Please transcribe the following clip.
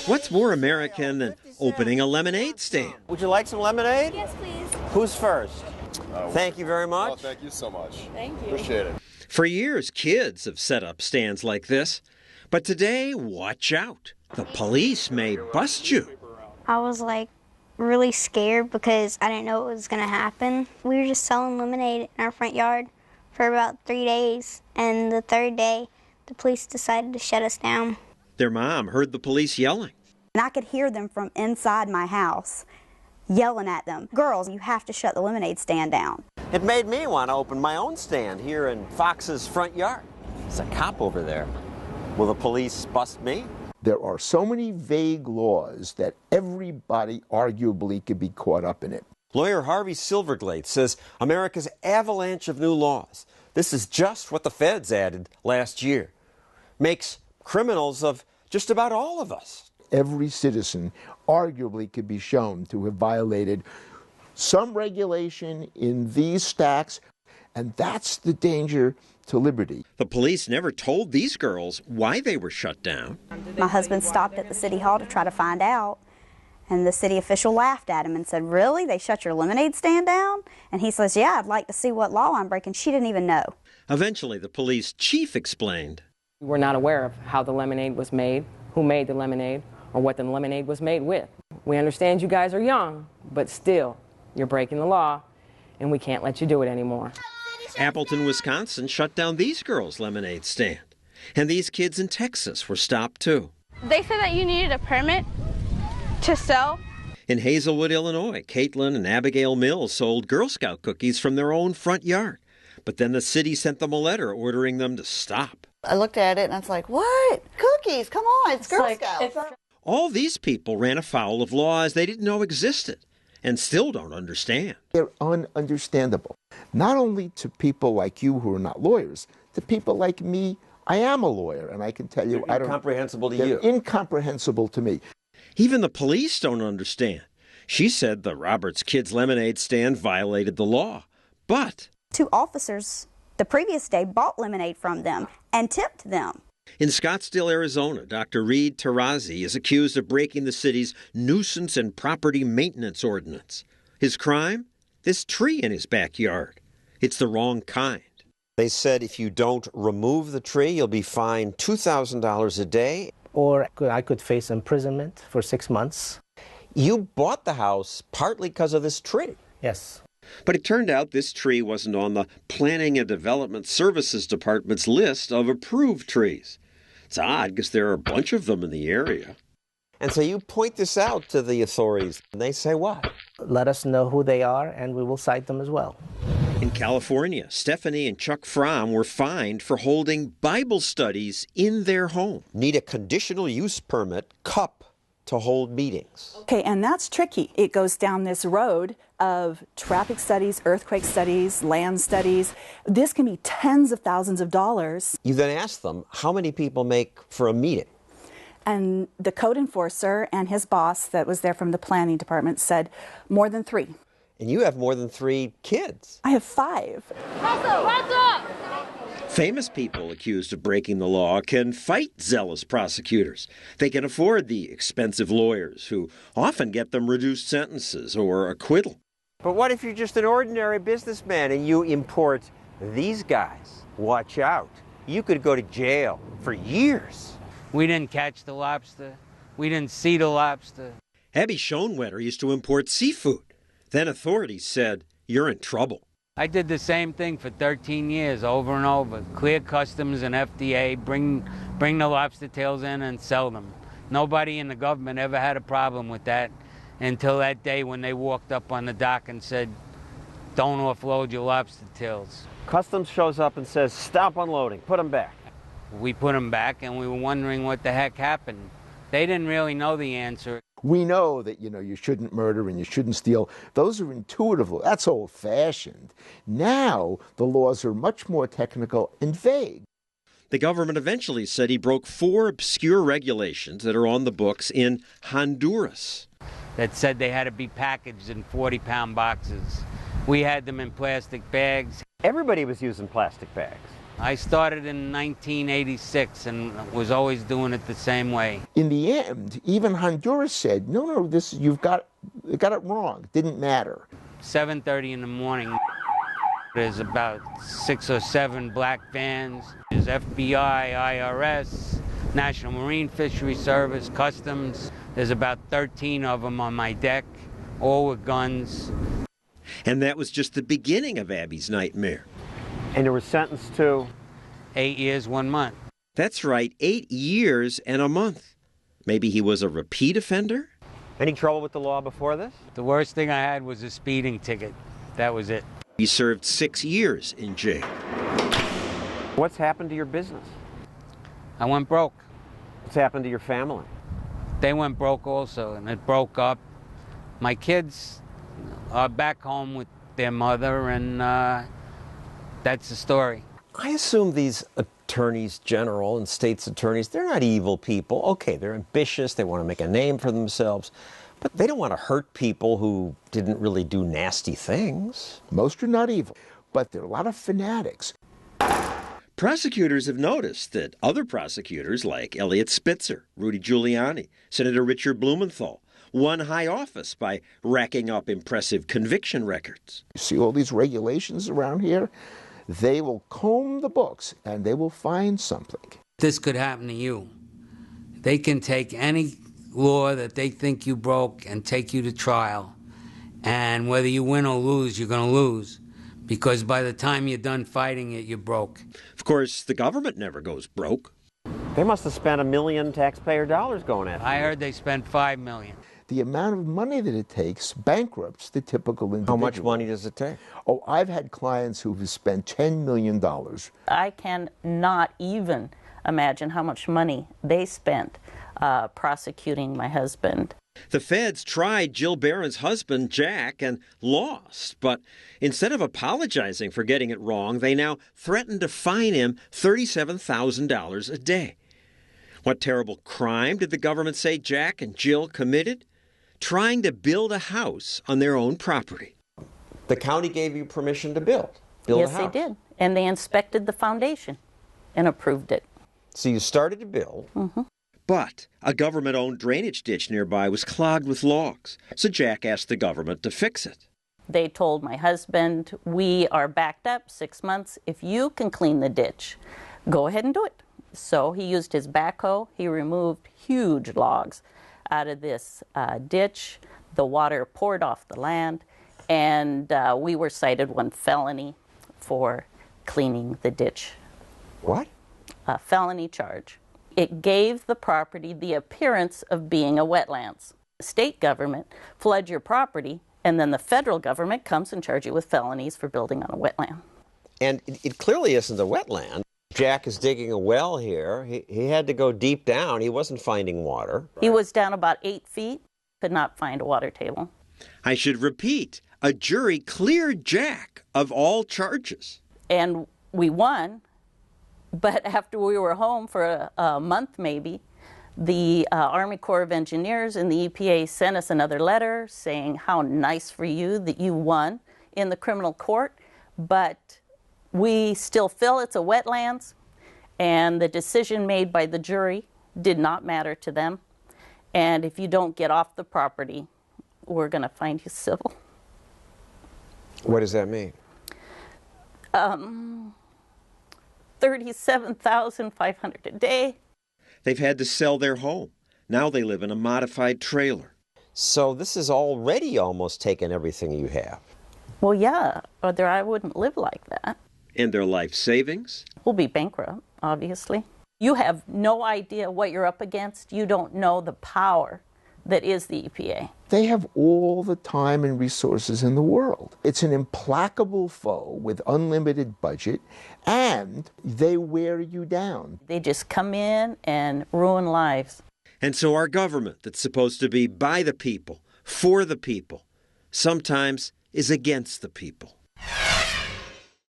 What's more American than opening a lemonade stand? Would you like some lemonade? Yes, please. Who's first? Thank you very much. Oh, thank you so much. Thank you. Appreciate it. For years, kids have set up stands like this. But today, watch out. The police may bust you. I was like really scared because I didn't know what was going to happen. We were just selling lemonade in our front yard for about 3 days. And the third day, the police decided to shut us down. Their mom heard the police yelling. And I could hear them from inside my house yelling at them. Girls, you have to shut the lemonade stand down. It made me want to open my own stand here in Fox's front yard. There's a cop over there. Will the police bust me? There are so many vague laws that everybody arguably could be caught up in it. Lawyer Harvey Silverglate says America's avalanche of new laws, this is just what the feds added last year, makes criminals of just about all of us. Every citizen arguably could be shown to have violated some regulation in these stacks, and that's the danger to liberty. The police never told these girls why they were shut down. My husband stopped at the city hall to try to find out, and the city official laughed at him and said, "Really? They shut your lemonade stand down?" And he says, "Yeah, I'd like to see what law I'm breaking." She didn't even know. Eventually, the police chief explained. We're not aware of how the lemonade was made, who made the lemonade, or what the lemonade was made with. We understand you guys are young, but still, you're breaking the law, and we can't let you do it anymore. Appleton, Wisconsin shut down these girls' lemonade stand. And these kids in Texas were stopped too. They said that you needed a permit to sell. In Hazelwood, Illinois, Caitlin and Abigail Mills sold Girl Scout cookies from their own front yard. But then the city sent them a letter ordering them to stop. I looked at it and I was like, what? Cookies, come on, it's Girl Scouts. All these people ran afoul of laws they didn't know existed and still don't understand. They're ununderstandable. Not only to people like you who are not lawyers, to people like me. I am a lawyer, and I can tell you, They're incomprehensible to you. They're incomprehensible to me. Even the police don't understand. She said the Roberts Kids Lemonade stand violated the law, but 2 officers the previous day bought lemonade from them and tipped them. In Scottsdale, Arizona, Dr. Reed Tarazi is accused of breaking the city's nuisance and property maintenance ordinance. His crime? This tree in his backyard. It's the wrong kind. They said if you don't remove the tree, you'll be fined $2,000 a day. Or I could face imprisonment for 6 months. You bought the house partly because of this tree. Yes. But it turned out this tree wasn't on the Planning and Development Services Department's list of approved trees. It's odd because there are a bunch of them in the area. And so you point this out to the authorities, and they say what? Let us know who they are, and we will cite them as well. In California, Stephanie and Chuck Fromm were fined for holding Bible studies in their home. Need a conditional use permit cup to hold meetings. Okay, and that's tricky. It goes down this road of traffic studies, earthquake studies, land studies. This can be tens of thousands of dollars. You then ask them, how many people make for a meeting? And the code enforcer and his boss that was there from the planning department said more than 3. And you have more than 3 kids. I have 5. Famous people accused of breaking the law can fight zealous prosecutors. They can afford the expensive lawyers who often get them reduced sentences or acquittal. But what if you're just an ordinary businessman and you import these guys? Watch out. You could go to jail for years. We didn't catch the lobster. We didn't see the lobster. Abby Schoenwetter used to import seafood. Then authorities said, you're in trouble. I did the same thing for 13 years, over and over. Clear customs and FDA, bring the lobster tails in and sell them. Nobody in the government ever had a problem with that until that day when they walked up on the dock and said, don't offload your lobster tails. Customs shows up and says, stop unloading, put them back. We put them back and we were wondering what the heck happened. They didn't really know the answer. We know that, you shouldn't murder and you shouldn't steal. Those are intuitive. That's old-fashioned. Now, the laws are much more technical and vague. The government eventually said he broke 4 obscure regulations that are on the books in Honduras. That said they had to be packaged in 40-pound boxes. We had them in plastic bags. Everybody was using plastic bags. I started in 1986 and was always doing it the same way. In the end, even Honduras said, no, you got it wrong. It didn't matter. 7:30 in the morning. There's about 6 or 7 black vans. There's FBI, IRS, National Marine Fisheries Service, Customs. There's about 13 of them on my deck, all with guns. And that was just the beginning of Abby's nightmare. And you were sentenced to? 8 years, 1 month. That's right, 8 years and a month. Maybe he was a repeat offender? Any trouble with the law before this? The worst thing I had was a speeding ticket. That was it. He served 6 years in jail. What's happened to your business? I went broke. What's happened to your family? They went broke also, and it broke up. My kids are back home with their mother, and that's the story. I assume these attorneys general and state's attorneys, they're not evil people. Okay, they're ambitious, they want to make a name for themselves, but they don't want to hurt people who didn't really do nasty things. Most are not evil, but there are a lot of fanatics. Prosecutors have noticed that other prosecutors like Elliot Spitzer, Rudy Giuliani, Senator Richard Blumenthal won high office by racking up impressive conviction records. You see all these regulations around here? They will comb the books and they will find something. This could happen to you. They can take any law that they think you broke and take you to trial. And whether you win or lose, you're going to lose. Because by the time you're done fighting it, you're broke. Of course, the government never goes broke. They must have spent $1 million taxpayer dollars going at it. I heard they spent $5 million. The amount of money that it takes bankrupts the typical individual. How much money does it take? Oh, I've had clients who have spent $10 million. I cannot even imagine how much money they spent prosecuting my husband. The feds tried Jill Barron's husband, Jack, and lost. But instead of apologizing for getting it wrong, they now threatened to fine him $37,000 a day. What terrible crime did the government say Jack and Jill committed? Trying to build a house on their own property. The county gave you permission to build a house. Yes, they did. And they inspected the foundation and approved it. So you started to build. Mm-hmm. But a government-owned drainage ditch nearby was clogged with logs, so Jack asked the government to fix it. They told my husband, we are backed up 6 months. If you can clean the ditch, go ahead and do it. So he used his backhoe. He removed huge logs out of this ditch. The water poured off the land, and we were cited 1 felony for cleaning the ditch. What? A felony charge. It gave the property the appearance of being a wetlands. The state government floods your property, and then the federal government comes and charges you with felonies for building on a wetland. And it clearly isn't a wetland. Jack is digging a well here. He had to go deep down. He wasn't finding water. He was down about 8 feet, could not find a water table. I should repeat, a jury cleared Jack of all charges. And we won, but after we were home for a month maybe, the Army Corps of Engineers and the EPA sent us another letter saying how nice for you that you won in the criminal court, but we still feel it's a wetlands, and the decision made by the jury did not matter to them. And if you don't get off the property, we're going to find you civil. What does that mean? $37,500 a day. They've had to sell their home. Now they live in a modified trailer. So this has already almost taken everything you have. Well, yeah, or I wouldn't live like that. And their life savings? We'll be bankrupt, obviously. You have no idea what you're up against. You don't know the power that is the EPA. They have all the time and resources in the world. It's an implacable foe with unlimited budget, and they wear you down. They just come in and ruin lives. And so our government, that's supposed to be by the people, for the people, sometimes is against the people.